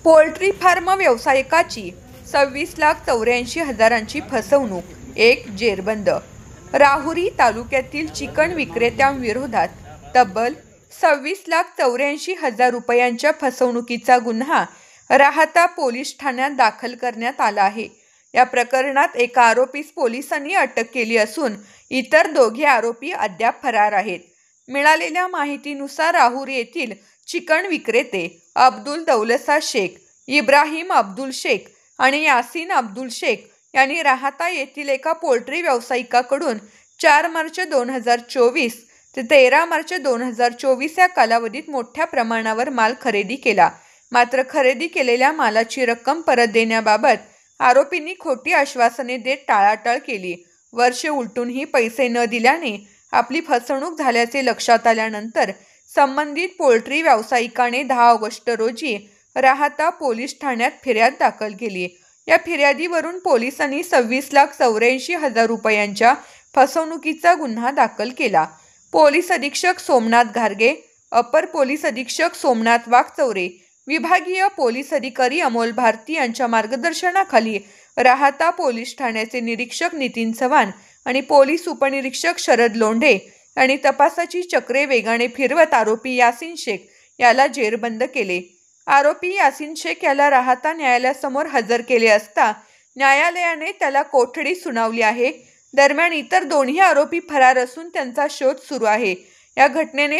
Poultry form व्यावसायिकाची 26,84,000ची फसवणूक, एक जेरबंद. राहुरी तालुक्यातील चिकन विक्रेत्यांविरोधात तब्बल 26,84,000 रुपयांच्या फसवणुकीचा गुन्हा राहाता पोलीस ठाण्यात दाखल करण्यात आला आहे. या प्रकरणात एका आरोपीस पोलिसांनी अटक केली असून इतर दोघे आरोपी अद्याप फरार आहेत. मिळालेल्या माहितीनुसार राहुरी येथील चिकन विक्रेते अब्दुल दौलसा शेख, इब्राहिम अब्दुल शेख आणि यासीन अब्दुल शेख यांनी राहाता येथील एका पोल्ट्री व्यावसायिकाकडून 4 मार्च 2024 ते 13 मार्च 2024 या कालावधीत मोठ्या प्रमाणावर माल खरेदी केला. मात्र खरेदी केलेल्या मालाची रक्कम परत देण्याबाबत आरोपींनी खोटी आश्वासने देत टाळाटाळ केली. वर्षे उलटूनही पैसे न दिल्याने आपली फसवणूक झाल्याचे लक्षात आल्यानंतर संबंधित पोल्ट्री व्यावसायिकाने 10 ऑगस्ट रोजी राहाता पोलीस ठाण्यात फिर्याद दाखल केली. या फिर्यादीवरून पोलिसांनी 26,84,000 रुपयांच्या फसवणुकीचा गुन्हा दाखल केला. पोलीस अधीक्षक सोमनाथ घारगे, अपर पोलीस अधीक्षक सोमनाथ वाघचौरे, विभागीय पोलीस अधिकारी अमोल भारती यांच्या मार्गदर्शनाखाली राहाता पोलीस ठाण्याचे निरीक्षक नितीन चव्हाण आणि पोलीस उपनिरीक्षक शरद लोंढे यांनी तपासाची चक्रे वेगाने फिरवत आरोपी यासीन शेख याला जेरबंद केले. आरोपी यासीन शेख याला राहाता न्यायालयासमोर हजर केले असता न्यायालयाने त्याला कोठडी सुनावली आहे. दरम्यान इतर दोन्ही आरोपी फरार असून त्यांचा शोध सुरू आहे. या घटनेने